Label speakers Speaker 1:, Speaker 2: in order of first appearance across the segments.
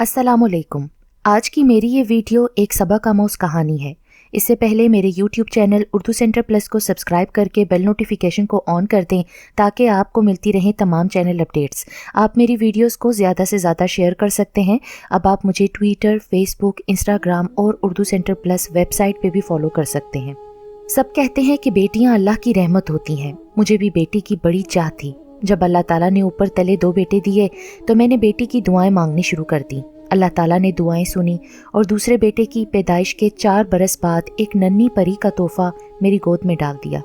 Speaker 1: अस्सलाम वालेकुम। आज की मेरी ये वीडियो एक सबक आमोज़ कहानी है। इससे पहले मेरे YouTube channel Urdu centre plus को सब्सक्राइब करके बेल नोटिफिकेशन को ऑन कर दें ताकि आपको मिलती रहें तमाम चैनल अपडेट्स। आप मेरी वीडियोस को ज़्यादा से ज़्यादा शेयर कर सकते हैं। अब आप मुझे ट्विटर, फेसबुक, इंस्टाग्राम और उर्दू सेंटर प्लस वेबसाइट पे भी फॉलो कर सकते हैं। सब कहते हैं कि बेटियां अल्लाह की रहमत होती हैं। मुझे भी बेटी की बड़ी चाह थी। जब अल्लाह ताला ने ऊपर तले 2 बेटे दिए तो मैंने बेटी की दुआएं मांगनी शुरू कर दी। अल्लाह ताला ने दुआएं सुनी और दूसरे बेटे की पैदाइश के 4 बरस बाद एक नन्ही परी का तोहफा मेरी गोद में डाल दिया।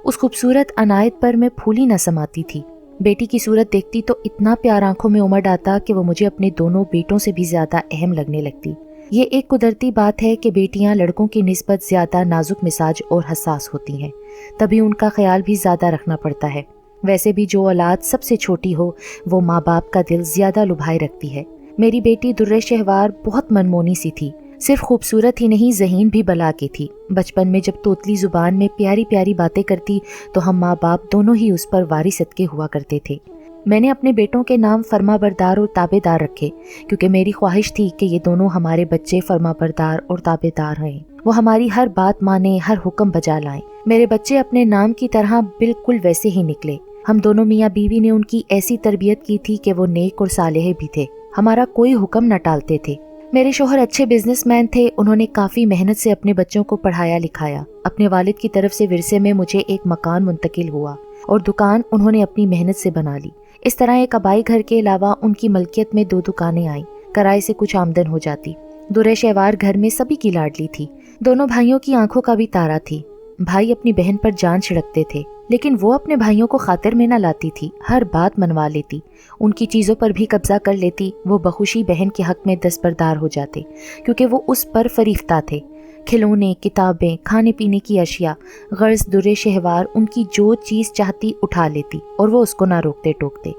Speaker 1: उस खूबसूरत अनायत पर मैं फूली न समाती थी। बेटी की सूरत देखती तो इतना प्यार आंखों में उमड़ आता कि वो मुझे अपने दोनों बेटों से भी ज्यादा अहम लगने लगती। ये एक कुदरती बात है कि बेटियां लड़कों की निस्बत ज्यादा नाजुक मिजाज और हसास होती हैं, तभी उनका ख्याल भी ज्यादा रखना पड़ता है। वैसे भी जो औलाद सबसे छोटी हो वो माँ बाप का दिल ज्यादा लुभाए रखती है। मेरी बेटी दुर्रे शहवार बहुत मनमोनी सी थी। सिर्फ खूबसूरत ही नहीं, ज़हीन भी बला की थी। बचपन में जब तोतली जुबान में प्यारी प्यारी बातें करती तो हम माँ बाप दोनों ही उस पर वारी सदके हुआ करते थे। मैंने अपने बेटों के नाम फरमाबरदार और ताबेदार रखे क्योंकि मेरी ख्वाहिश थी कि ये दोनों हमारे बच्चे फरमाबरदार और ताबेदार हैं। वो हमारी हर बात माने, हर हुक्म बजा लाएं। मेरे बच्चे अपने नाम की तरह बिल्कुल वैसे ही निकले। हम दोनों मियाँ बीवी ने उनकी ऐसी तरबियत की थी कि वो नेक और सालेह भी थे। हमारा कोई हुक्म न टालते थे। मेरे शोहर अच्छे बिजनेसमैन थे। उन्होंने काफ़ी मेहनत से अपने बच्चों को पढ़ाया लिखाया। अपने वालिद की तरफ से विरसे में मुझे एक मकान मुंतकिल हुआ और दुकान उन्होंने अपनी मेहनत से बना ली। इस तरह एक आबाई घर के अलावा उनकी मलकियत में 2 दुकानें आईं। किराए से कुछ आमदन हो जाती। दुर्रे शहवार घर में सभी की लाडली थी। दोनों भाइयों की आंखों का भी तारा थी। भाई अपनी बहन पर जान छिड़कते थे, लेकिन वो अपने भाइयों को खातिर में न लाती थी। हर बात मनवा लेती, उनकी चीज़ों पर भी कब्जा कर लेती। वो बखुशी बहन के हक में दस्तबरदार हो जाते क्योंकि वो उस पर फरीफ्ता थे। खिलौने, किताबें, खाने पीने की अशिया, गर्ज दुर्रे शहवार उनकी जो चीज़ चाहती उठा लेती और वो उसको ना रोकते टोकते।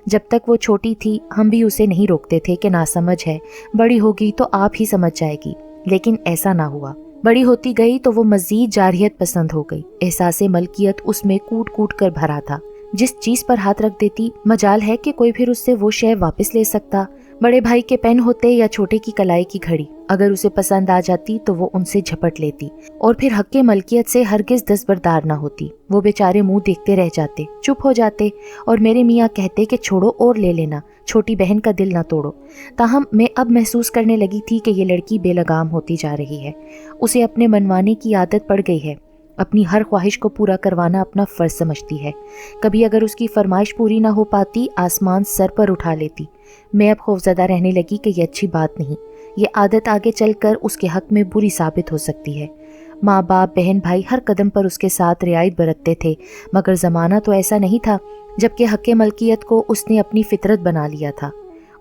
Speaker 1: जब तक वो छोटी थी हम भी उसे नहीं रोकते थे कि नासमझ है, बड़ी होगी तो आप ही समझ जाएगी, लेकिन ऐसा ना हुआ। बड़ी होती गई तो वो मजीद जारियत पसंद हो गई। एहसासे मलकियत उसमें कूट कूट कर भरा था। जिस चीज पर हाथ रख देती मजाल है कि कोई फिर उससे वो शय वापस ले सकता। बड़े भाई के पेन होते या छोटे की कलाई की घड़ी, अगर उसे पसंद आ जाती तो वो उनसे झपट लेती और फिर हक के मलकियत से हरगिज दस्तबरदार ना होती। वो बेचारे मुंह देखते रह जाते, चुप हो जाते और मेरे मियाँ कहते कि छोड़ो और ले लेना, छोटी बहन का दिल ना तोड़ो। ताहम मैं अब महसूस करने लगी थी कि ये लड़की बेलगाम होती जा रही है। उसे अपने मनवाने की आदत पड़ गई है। अपनी हर ख्वाहिश को पूरा करवाना अपना फर्ज समझती है। कभी अगर उसकी फरमाइश पूरी ना हो पाती आसमान सर पर उठा लेती। मैं अब खौफजदा रहने लगी कि ये अच्छी बात नहीं। ये आदत आगे चलकर उसके हक में बुरी साबित हो सकती है। माँ बाप, बहन भाई हर कदम पर उसके साथ रियायत बरतते थे, मगर ज़माना तो ऐसा नहीं था जबकि हक़ मलकियत को उसने अपनी फितरत बना लिया था।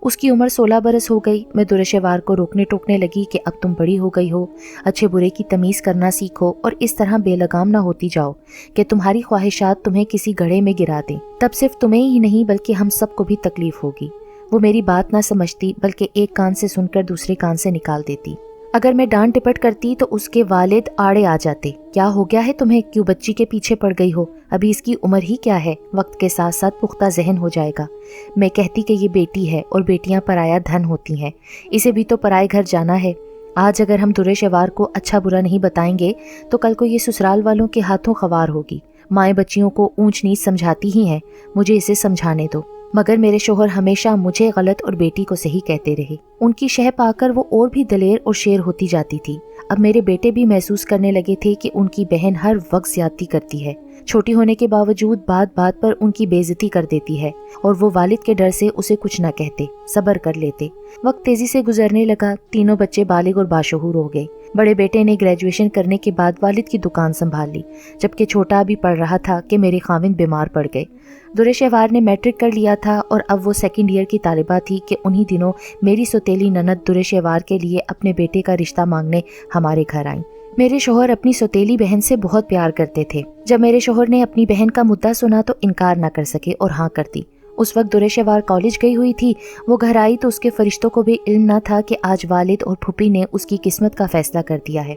Speaker 1: उसकी उम्र 16 बरस हो गई। मैं दुर्रे शहवार को रोकने टोकने लगी कि अब तुम बड़ी हो गई हो, अच्छे बुरे की तमीज़ करना सीखो और इस तरह बेलगाम ना होती जाओ कि तुम्हारी ख्वाहिशात तुम्हें किसी गड्ढे में गिरा दें। तब सिर्फ तुम्हें ही नहीं बल्कि हम सबको भी तकलीफ होगी। वो मेरी बात ना समझती बल्कि एक कान से सुनकर दूसरे कान से निकाल देती। अगर मैं डांट टिपट करती तो उसके वालिद आड़े आ जाते। क्या हो गया है तुम्हें, क्यों बच्ची के पीछे पड़ गई हो, अभी इसकी उम्र ही क्या है, वक्त के साथ साथ पुख्ता जहन हो जाएगा। मैं कहती कि ये बेटी है और बेटियां पराया धन होती हैं, इसे भी तो पराए घर जाना है। आज अगर हम दुर्रे शहवार को अच्छा बुरा नहीं बताएंगे तो कल को ये ससुराल वालों के हाथों ख्वार होगी। माएँ बच्चियों को ऊंच नीच समझाती ही हैं, मुझे इसे समझाने दो। मगर मेरे शोहर हमेशा मुझे गलत और बेटी को सही कहते रहे। उनकी शह पाकर वो और भी दलेर और शेर होती जाती थी। अब मेरे बेटे भी महसूस करने लगे थे कि उनकी बहन हर वक्त ज्यादती करती है। छोटी होने के बावजूद बात बात पर उनकी बेइज्जती कर देती है और वो वालिद के डर से उसे कुछ न कहते, सब्र कर लेते। वक्त तेजी से गुजरने लगा। तीनों बच्चे बालिग और बाशऊर हो गए। बड़े बेटे ने ग्रेजुएशन करने के बाद वालिद की दुकान संभाल ली, जबकि छोटा अभी पढ़ रहा था कि मेरे खाविंद बीमार पड़ गए। दुर्रे शहवार ने मैट्रिक कर लिया था और अब वो 2nd ईयर की तालिबा थी कि उन्हीं दिनों मेरी सौतेली ननद दुर्रे शहवार के लिए अपने बेटे का रिश्ता मांगने हमारे घर आई। मेरे शोहर अपनी सौतेली बहन से बहुत प्यार करते थे। जब मेरे शोहर ने अपनी बहन का मुद्दा सुना तो इनकार ना कर सके और हाँ कर दी। उस वक्त दुर्रे शहवार कॉलेज गई हुई थी। वो घर आई तो उसके फरिश्तों को भी इल्म न था कि आज वालिद और फूफी ने उसकी किस्मत का फैसला कर दिया है।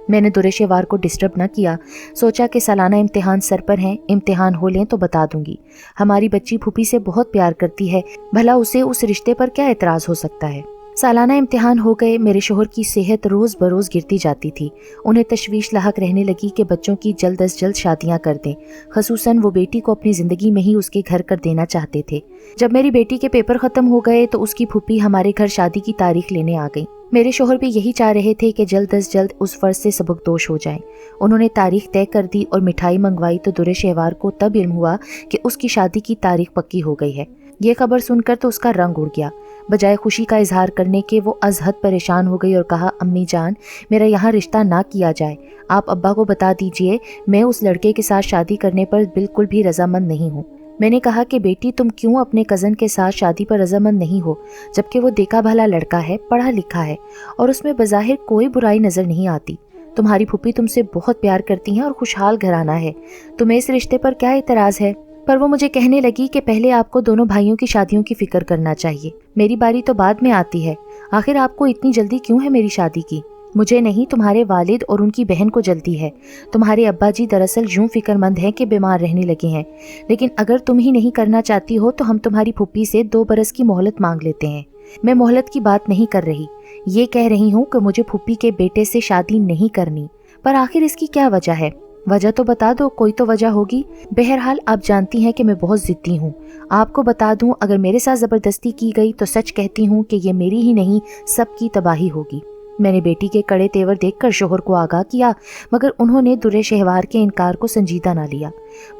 Speaker 1: मैंने दुर्रे शहवार को डिस्टर्ब न किया। सोचा कि सालाना इम्तिहान सर पर हैं, इम्तिहान हो लें तो बता दूंगी। हमारी बच्ची फूफी से बहुत प्यार करती है, भला उसे उस रिश्ते पर क्या एतराज़ हो सकता है। सालाना इम्तिहान हो गए। मेरे शोहर की सेहत रोज़ बरोज़ गिरती जाती थी। उन्हें तशवीश लाहक रहने लगी कि बच्चों की जल्द अज जल्द शादियां कर दें। खसूसन वो बेटी को अपनी ज़िंदगी में ही उसके घर कर देना चाहते थे। जब मेरी बेटी के पेपर ख़त्म हो गए तो उसकी फूफी हमारे घर शादी की तारीख लेने आ गई। मेरे शोहर भी यही चाह रहे थे कि जल्द अज जल्द उस फर्ज से सबकदोश हो जाएं। उन्होंने तारीख तय कर दी और मिठाई मंगवाई तो दुरे शहवार को तब इल्म हुआ कि उसकी शादी की तारीख पक्की हो गई है। ये खबर सुनकर तो उसका रंग उड़ गया। बजाय खुशी का इजहार करने के वो अज़हद परेशान हो गई और कहा, अम्मी जान, मेरा यहाँ रिश्ता ना किया जाए। आप अब्बा को बता दीजिए मैं उस लड़के के साथ शादी करने पर बिल्कुल भी रजामंद नहीं हूँ। मैंने कहा कि बेटी तुम क्यों अपने कज़न के साथ शादी पर रजामंद नहीं हो, जबकि वो देखा भला लड़का है, पढ़ा लिखा है और उसमें बज़ाहिर कोई बुराई नज़र नहीं आती। तुम्हारी फूफी तुमसे बहुत प्यार करती हैं और खुशहाल घराना है, तुम्हें इस रिश्ते पर क्या एतराज़ है? पर वो मुझे कहने लगी कि पहले आपको दोनों भाइयों की शादियों की फिक्र करना चाहिए, मेरी बारी तो बाद में आती है। आखिर आपको इतनी जल्दी क्यों है मेरी शादी की? मुझे नहीं, तुम्हारे वालिद और उनकी बहन को जल्दी है। तुम्हारे अब्बा जी दरअसल यूं फिक्रमंद हैं कि बीमार रहने लगे हैं, लेकिन अगर तुम ही नहीं करना चाहती हो तो हम तुम्हारी फूफी से 2 बरस की मोहलत मांग लेते हैं। मैं मोहलत की बात नहीं कर रही, ये कह रही हूँ कि मुझे फूफी के बेटे से शादी नहीं करनी। पर आखिर इसकी क्या वजह है? वजह तो बता दो, कोई तो वजह होगी। बहरहाल आप जानती हैं कि मैं बहुत जिद्दी हूँ। आपको बता दूं, अगर मेरे साथ ज़बरदस्ती की गई तो सच कहती हूँ कि ये मेरी ही नहीं सबकी तबाही होगी। मैंने बेटी के कड़े तेवर देखकर शोहर को आगाह किया, मगर उन्होंने दुरे शहवार के इनकार को संजीदा ना लिया।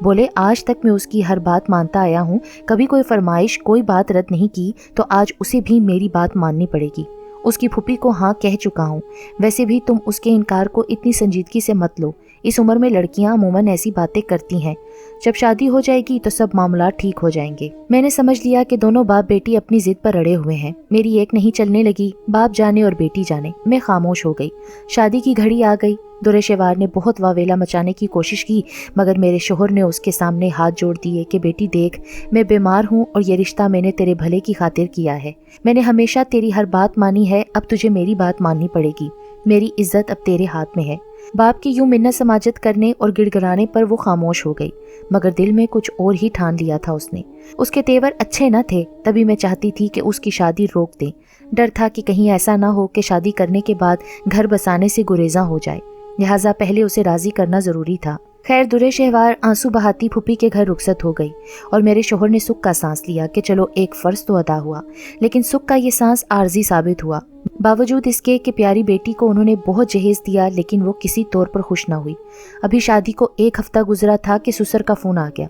Speaker 1: बोले, आज तक मैं उसकी हर बात मानता आया हूँ, कभी कोई फरमाइश कोई बात रद्द नहीं की, तो आज उसे भी मेरी बात माननी पड़ेगी। उसकी फूफी को हाँ कह चुका हूँ। वैसे भी तुम उसके इनकार को इतनी संजीदगी से मत लो। इस उम्र में लड़कियां अमूमन ऐसी बातें करती हैं। जब शादी हो जाएगी तो सब मामला ठीक हो जाएंगे। मैंने समझ लिया कि दोनों बाप बेटी अपनी जिद पर अड़े हुए हैं। मेरी एक नहीं चलने लगी, बाप जाने और बेटी जाने। मैं खामोश हो गई। शादी की घड़ी आ गई। दुरेशेवार ने बहुत वावेला मचाने की कोशिश की, मगर मेरे शोहर ने उसके सामने हाथ जोड़ दिए कि बेटी देख, मैं बीमार हूँ और ये रिश्ता मैंने तेरे भले की खातिर किया है। मैंने हमेशा तेरी हर बात मानी है, अब तुझे मेरी बात माननी पड़ेगी। मेरी इज्जत अब तेरे हाथ में है। बाप की यूं मिन्नत समाजत करने और गिड़गिड़ाने पर वो खामोश हो गई, मगर दिल में कुछ और ही ठान लिया था उसने। उसके तेवर अच्छे न थे, तभी मैं चाहती थी कि उसकी शादी रोक दें। डर था कि कहीं ऐसा ना हो कि शादी करने के बाद घर बसाने से गुरेजा हो जाए, लिहाजा पहले उसे राजी करना जरूरी था। खैर, दुरे शहवार आंसू बहाती फूफी के घर रुखसत हो गई और मेरे शोहर ने सुख का सांस लिया कि चलो एक फर्ज तो अदा हुआ। लेकिन सुख का ये सांस आर्जी साबित हुआ। बावजूद इसके कि प्यारी बेटी को उन्होंने बहुत जहेज दिया, लेकिन वो किसी तौर पर खुश न हुई। अभी शादी को 1 हफ्ता गुजरा था कि ससुर का फोन आ गया,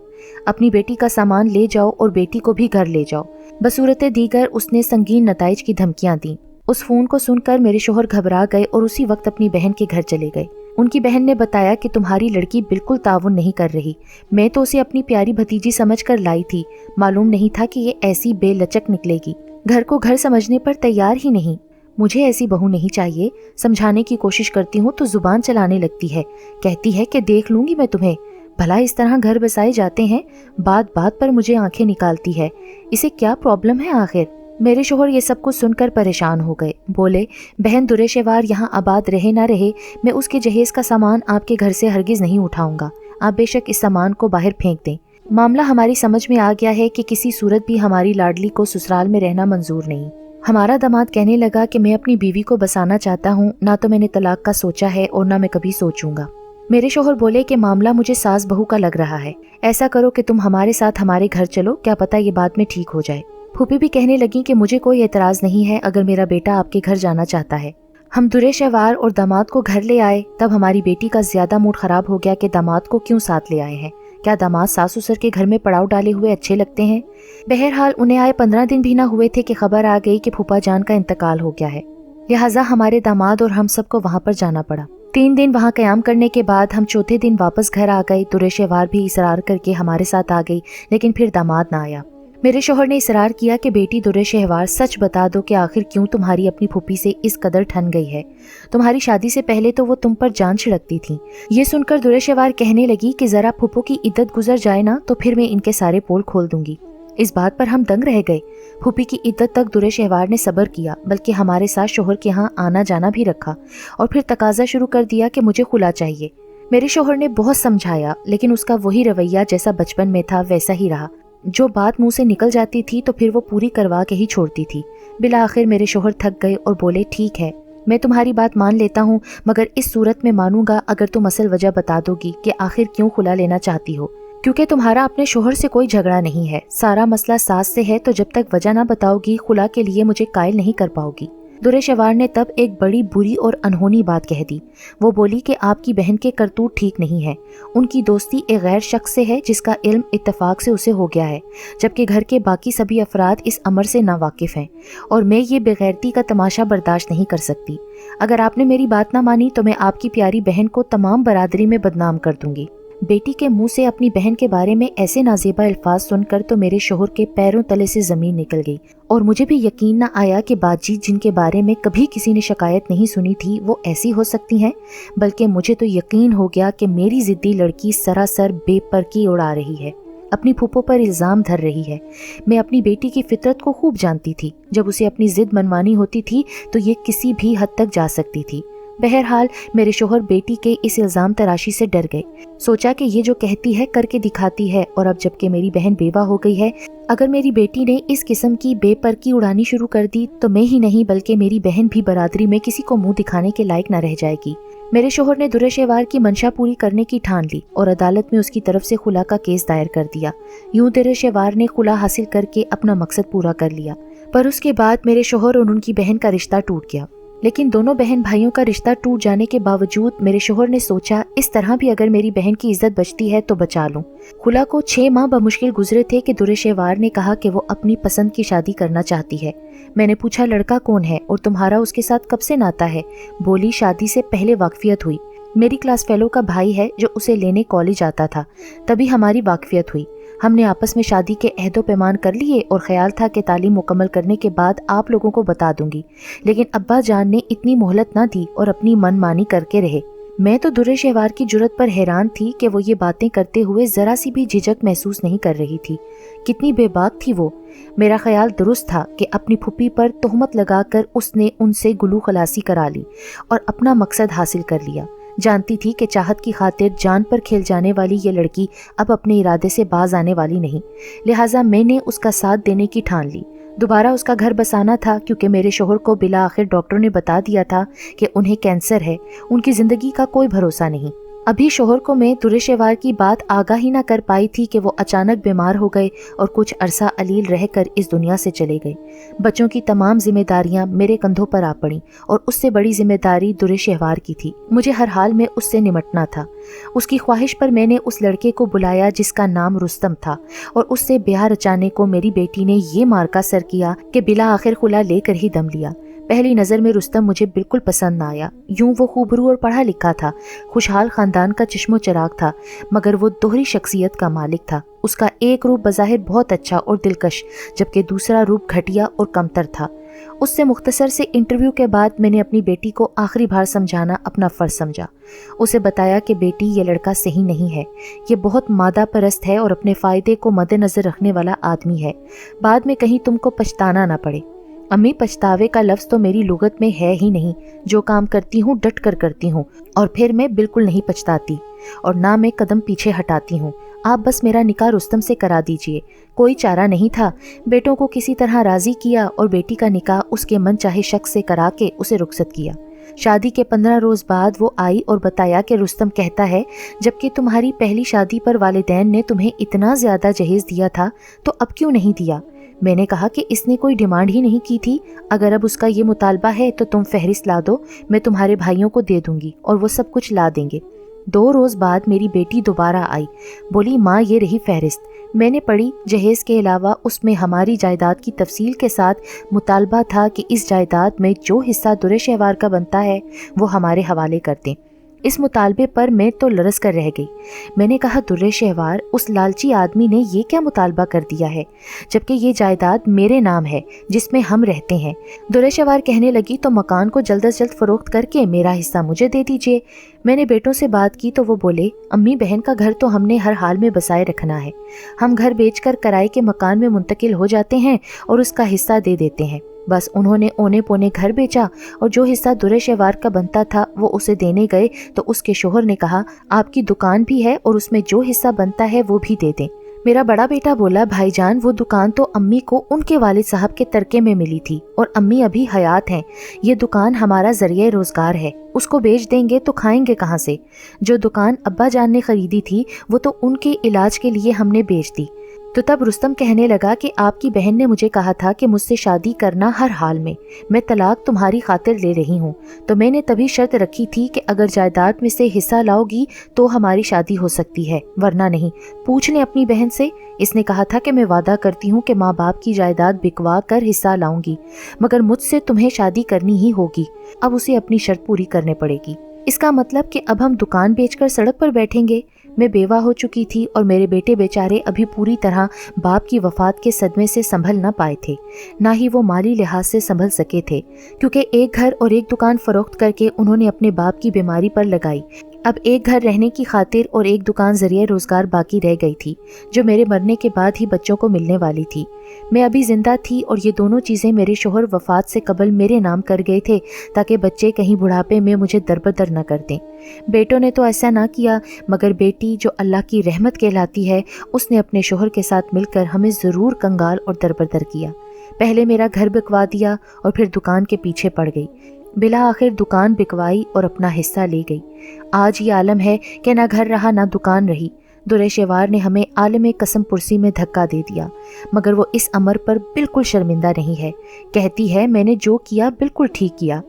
Speaker 1: अपनी बेटी का सामान ले जाओ और बेटी को भी घर ले जाओ। बसूरत दीगर उसने संगीन नताइज की धमकियां दी। उस फोन को सुनकर मेरे शोहर घबरा गए और उसी वक्त अपनी बहन के घर चले गए। उनकी बहन ने बताया कि तुम्हारी लड़की बिल्कुल ताउन नहीं कर रही। मैं तो उसे अपनी प्यारी भतीजी समझकर लाई थी, मालूम नहीं था कि ये ऐसी बेलचक निकलेगी। घर को घर समझने पर तैयार ही नहीं। मुझे ऐसी बहू नहीं चाहिए। समझाने की कोशिश करती हूँ तो जुबान चलाने लगती है, कहती है कि देख लूंगी मैं तुम्हें। भला इस तरह घर बसाए जाते हैं? बात बात पर मुझे आंखें निकालती है। इसे क्या प्रॉब्लम है आखिर? मेरे शोहर ये सब कुछ सुनकर परेशान हो गए। बोले, बहन दुरेशेवार यहाँ आबाद रहे ना रहे, मैं उसके जहेज का सामान आपके घर से हरगिज नहीं उठाऊंगा। आप बेशक इस सामान को बाहर फेंक दें। मामला हमारी समझ में आ गया है कि किसी सूरत भी हमारी लाडली को ससुराल में रहना मंजूर नहीं। हमारा दामाद कहने लगा कि मैं अपनी बीवी को बसाना चाहता हूँ, ना तो मैंने तलाक का सोचा है और ना मैं कभी सोचूंगा। मेरे शोहर बोले कि मामला मुझे सास बहू का लग रहा है, ऐसा करो कि तुम हमारे साथ हमारे घर चलो, क्या पता ये बात में ठीक हो जाए। फूफी भी कहने लगी कि मुझे कोई एतराज नहीं है अगर मेरा बेटा आपके घर जाना चाहता है। हम दुरे शहवार और दामाद को घर ले आए, तब हमारी बेटी का ज्यादा मूड खराब हो गया कि दामाद को क्यों साथ ले आए हैं। क्या दामाद सास ससुर के घर में पड़ाव डाले हुए अच्छे लगते हैं? बहरहाल उन्हें आए 15 दिन भी ना हुए थे कि खबर आ गई कि फूफा जान का इंतकाल हो गया है। लिहाजा हमारे दामाद और हम सबको वहां पर जाना पड़ा। 3 दिन वहां कयाम करने के बाद हम चौथे दिन वापस घर आ गए। दुरे शहवार भी इसरार करके हमारे साथ आ गई, लेकिन फिर दामाद ना आया। मेरे शोहर ने इसरार किया कि बेटी दुरे शहवार, सच बता दो कि आखिर क्यों तुम्हारी अपनी फूफी से इस कदर ठन गई है। तुम्हारी शादी से पहले तो वो तुम पर जान छिड़कती थी। ये सुनकर दुरे शहवार कहने लगी कि जरा फूफो की इद्दत गुजर जाए ना, तो फिर मैं इनके सारे पोल खोल दूंगी। इस बात पर हम दंग रह गए। फूफी की इद्दत तक दुरे शहवार ने सब्र किया, बल्कि हमारे साथ शोहर के यहाँ आना जाना भी रखा और फिर तकाजा शुरू कर दिया कि मुझे खुला चाहिए। मेरे शोहर ने बहुत समझाया, लेकिन उसका वही रवैया जैसा बचपन में था वैसा ही रहा। जो बात मुंह से निकल जाती थी तो फिर वो पूरी करवा के ही छोड़ती थी। बिला आखिर मेरे शोहर थक गए और बोले, ठीक है, मैं तुम्हारी बात मान लेता हूँ, मगर इस सूरत में मानूंगा अगर तुम असल वजह बता दोगी कि आखिर क्यों खुला लेना चाहती हो, क्योंकि तुम्हारा अपने शोहर से कोई झगड़ा नहीं है, सारा मसला सास से है, तो जब तक वजह ना बताओगी खुला के लिए मुझे कायल नहीं कर पाओगी। दुरेशवार ने तब एक बड़ी बुरी और अनहोनी बात कह दी। वो बोली कि आपकी बहन के करतूत ठीक नहीं है, उनकी दोस्ती एक गैर शख्स से है जिसका इल्म इत्तफाक से उसे हो गया है, जबकि घर के बाकी सभी अफराद इस अमर से नावाकिफ हैं, और मैं ये बेगैरती का तमाशा बर्दाश्त नहीं कर सकती। अगर आपने मेरी बात ना मानी तो मैं आपकी प्यारी बहन को तमाम बरादरी में बदनाम कर दूंगी। बेटी के मुंह से अपनी बहन के बारे में ऐसे नाजेबा अल्फाज सुनकर तो मेरे शोहर के पैरों तले से जमीन निकल गई, और मुझे भी यकीन न आया कि बातचीत जिनके बारे में कभी किसी ने शिकायत नहीं सुनी थी वो ऐसी हो सकती हैं, बल्कि मुझे तो यकीन हो गया कि मेरी जिद्दी लड़की सरासर बेपरकी उड़ा रही है, अपनी फूफो पर इल्ज़ाम धर रही है। मैं अपनी बेटी की फितरत को खूब जानती थी, जब उसे अपनी जिद मनवानी होती थी तो ये किसी भी हद तक जा सकती थी। बहरहाल मेरे शोहर बेटी के इस इल्ज़ाम तराशी से डर गए। सोचा कि ये जो कहती है करके दिखाती है, और अब जबकि मेरी बहन बेवा हो गई है, अगर मेरी बेटी ने इस किस्म की बेपरकी उड़ानी शुरू कर दी तो मैं ही नहीं बल्कि मेरी बहन भी बरादरी में किसी को मुंह दिखाने के लायक न रह जाएगी। मेरे शोहर ने दुरेशवार की मंशा पूरी करने की ठान ली और अदालत में उसकी तरफ से खुला का केस दायर कर दिया। यूं दुरेशवार ने खुला हासिल करके अपना मकसद पूरा कर लिया, पर उसके बाद मेरे शोहर और उनकी बहन का रिश्ता टूट गया। लेकिन दोनों बहन भाइयों का रिश्ता टूट जाने के बावजूद मेरे शोहर ने सोचा, इस तरह भी अगर मेरी बहन की इज्जत बचती है तो बचा लूं। खुला को 6 माह बमुश्किल गुजरे थे कि दुरेशवार ने कहा कि वो अपनी पसंद की शादी करना चाहती है। मैंने पूछा, लड़का कौन है और तुम्हारा उसके साथ कब से नाता है? बोली, शादी से पहले वाकफियत हुई। मेरी क्लास फेलो का भाई है जो उसे लेने कॉलेज आता था, तभी हमारी वाकफियत हुई। हमने आपस में शादी के अहदो पैमान कर लिए और ख्याल था कि तालीम मुकम्मल करने के बाद आप लोगों को बता दूंगी, लेकिन अब्बा जान ने इतनी मोहलत ना दी और अपनी मनमानी करके रहे। मैं तो दुरेशवार की जुर्रत पर हैरान थी कि वो ये बातें करते हुए जरा सी भी झिझक महसूस नहीं कर रही थी। कितनी बेबाक थी वो। मेरा ख्याल दुरुस्त था कि अपनी फुप्पी पर तोहमत लगाकर उसने उनसे गुलू खलासी करा ली और अपना मकसद हासिल कर लिया। जानती थी कि चाहत की खातिर जान पर खेल जाने वाली ये लड़की अब अपने इरादे से बाज आने वाली नहीं, लिहाजा मैंने उसका साथ देने की ठान ली। दोबारा उसका घर बसाना था, क्योंकि मेरे शोहर को बिला आखिर डॉक्टर ने बता दिया था कि उन्हें कैंसर है, उनकी जिंदगी का कोई भरोसा नहीं। अभी शोहर को मैं दुरेशवार की बात आगाही ना कर पाई थी कि वो अचानक बीमार हो गए और कुछ अरसा अलील रहकर इस दुनिया से चले गए। बच्चों की तमाम जिम्मेदारियां मेरे कंधों पर आ पड़ी और उससे बड़ी जिम्मेदारी दुरेशवार की थी। मुझे हर हाल में उससे निमटना था। उसकी ख्वाहिश पर मैंने उस लड़के को बुलाया जिसका नाम रुस्तम था, और उससे ब्याह रचाने को मेरी बेटी ने ये मार्का सर किया कि बिला आखिर खुला लेकर ही दम लिया। पहली नज़र में रुस्तम मुझे बिल्कुल पसंद न आया। यूं वो खूबरू और पढ़ा लिखा था, खुशहाल खानदान का चश्मो चिराग था, मगर वो दोहरी शख्सियत का मालिक था। उसका एक रूप बज़ाहिर बहुत अच्छा और दिलकश, जबकि दूसरा रूप घटिया और कमतर था। उससे मुख्तसर से इंटरव्यू के बाद मैंने अपनी बेटी को आखिरी बार समझाना अपना फ़र्ज समझा। उसे बताया कि बेटी, ये लड़का सही नहीं है, ये बहुत मादा परस्त है और अपने फ़ायदे को मद्देनज़र रखने वाला आदमी है। बाद में कहीं तुमको पछताना ना पड़े। अम्मी, पछतावे का लफ्ज़ तो मेरी लुगत में है ही नहीं। जो काम करती हूँ डट कर करती हूँ, और फिर मैं बिल्कुल नहीं पछताती और ना मैं कदम पीछे हटाती हूँ। आप बस मेरा निकाह रुस्तम से करा दीजिए। कोई चारा नहीं था। बेटों को किसी तरह राज़ी किया और बेटी का निकाह उसके मन चाहे शख्स से करा के उसे रुखसत किया। शादी के 15 रोज़ बाद वो आई और बताया कि रुस्तम कहता है, जबकि तुम्हारी पहली शादी पर वालिदैन ने तुम्हें इतना ज़्यादा जहेज़ दिया था तो अब क्यों नहीं दिया? मैंने कहा कि इसने कोई डिमांड ही नहीं की थी। अगर अब उसका ये मुतालबा है तो तुम फहरिस्त ला दो, मैं तुम्हारे भाइयों को दे दूंगी और वो सब कुछ ला देंगे। 2 रोज़ बाद मेरी बेटी दोबारा आई। बोली, माँ, ये रही फहरिस्त। मैंने पढ़ी। जहेज़ के अलावा उसमें हमारी जायदाद की तफसील के साथ मुतालबा था कि इस जायदाद में जो हिस्सा दुरेशवार का बनता है वो हमारे हवाले कर दें। इस मुतालबे पर मैं तो लरस कर रह गई। मैंने कहा, दुरेशवार, उस लालची आदमी ने ये क्या मुतालबा कर दिया है, जबकि ये जायदाद मेरे नाम है जिसमें हम रहते हैं। दुरेशवार कहने लगी, तो मकान को जल्द अज जल्द फ़रोख्त करके मेरा हिस्सा मुझे दे दीजिए। मैंने बेटों से बात की तो वो बोले, अम्मी, बहन का घर तो हमने हर हाल में बसाए रखना है। हम घर बेचकर किराए के मकान में मुंतकिल हो जाते हैं और उसका हिस्सा दे देते हैं। बस उन्होंने औने पौने घर बेचा और जो हिस्सा दुरेशवार का बनता था वो उसे देने गए तो उसके शोहर ने कहा, आपकी दुकान भी है और उसमें जो हिस्सा बनता है वो भी दे दें। मेरा बड़ा बेटा बोला, भाईजान वो दुकान तो अम्मी को उनके वालिद साहब के तरके में मिली थी और अम्मी अभी हयात हैं। ये दुकान हमारा जरिए रोजगार है, उसको बेच देंगे तो खाएंगे कहाँ से। जो दुकान अब्बा जान ने खरीदी थी वो तो उनके इलाज के लिए हमने बेच दी। तो तब रुस्तम कहने लगा कि आपकी बहन ने मुझे कहा था कि मुझसे शादी करना हर हाल में, मैं तलाक तुम्हारी खातिर ले रही हूँ। तो मैंने तभी शर्त रखी थी कि अगर जायदाद में से हिस्सा लाओगी तो हमारी शादी हो सकती है, वरना नहीं। पूछ ले अपनी बहन से। इसने कहा था कि मैं वादा करती हूँ कि माँ बाप की जायदाद बिकवा कर हिस्सा लाऊंगी, मगर मुझसे तुम्हें शादी करनी ही होगी। अब उसे अपनी शर्त पूरी करने पड़ेगी। इसका मतलब कि अब हम दुकान बेचकर सड़क पर बैठेंगे। मैं बेवा हो चुकी थी और मेरे बेटे बेचारे अभी पूरी तरह बाप की वफात के सदमे से संभल न पाए थे, ना ही वो माली लिहाज से संभल सके थे, क्योंकि एक घर और एक दुकान फरोख्त करके उन्होंने अपने बाप की बीमारी पर लगाई। अब एक घर रहने की खातिर और एक दुकान जरिए रोजगार बाकी रह गई थी, जो मेरे मरने के बाद ही बच्चों को मिलने वाली थी। मैं अभी जिंदा थी और ये दोनों चीज़ें मेरे शोहर वफात से कबल मेरे नाम कर गए थे, ताकि बच्चे कहीं बुढ़ापे में मुझे दरबदर न कर दें। बेटों ने तो ऐसा ना किया, मगर बेटी जो अल्लाह की रहमत कहलाती है, उसने अपने शोहर के साथ मिलकर हमें ज़रूर कंगाल और दरबदर किया। पहले मेरा घर बिकवा दिया और फिर दुकान के पीछे पड़ गई। बिला आखिर दुकान बिकवाई और अपना हिस्सा ले गई। आज ये आलम है कि ना घर रहा ना दुकान रही। दुरेशेवार ने हमें आलम कसम पुरसी में धक्का दे दिया, मगर वो इस अमर पर बिल्कुल शर्मिंदा नहीं है। कहती है मैंने जो किया बिल्कुल ठीक किया।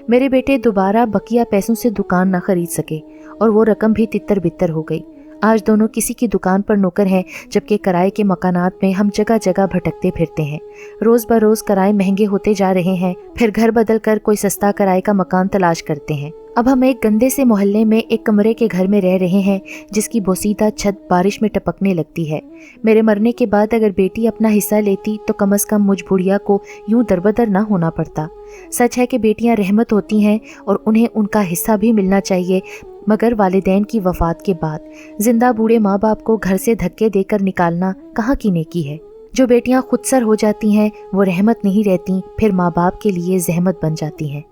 Speaker 1: मेरे बेटे दोबारा बकिया पैसों से दुकान ना खरीद सके और वो रकम भी तितर बितर हो गई। आज दोनों किसी की दुकान पर नौकर हैं, जबकि किराए के मकानात में हम जगह जगह भटकते फिरते हैं। रोज़ बरोज़ किराए महंगे होते जा रहे हैं, फिर घर बदल कर कोई सस्ता किराए का मकान तलाश करते हैं। अब हम एक गंदे से मोहल्ले में एक कमरे के घर में रह रहे हैं, जिसकी बोसीदा छत बारिश में टपकने लगती है। मेरे मरने के बाद अगर बेटी अपना हिस्सा लेती तो कम से कम मुझ बुढ़िया को यूं दरबदर ना होना पड़ता। सच है कि बेटियां रहमत होती हैं और उन्हें उनका हिस्सा भी मिलना चाहिए, मगर वालिदैन की वफात के बाद जिंदा बूढ़े माँ बाप को घर से धक्के देकर निकालना कहाँ की नेकी है। जो बेटियां खुदसर हो जाती हैं वो रहमत नहीं रहती, फिर माँ बाप के लिए जहमत बन जाती हैं।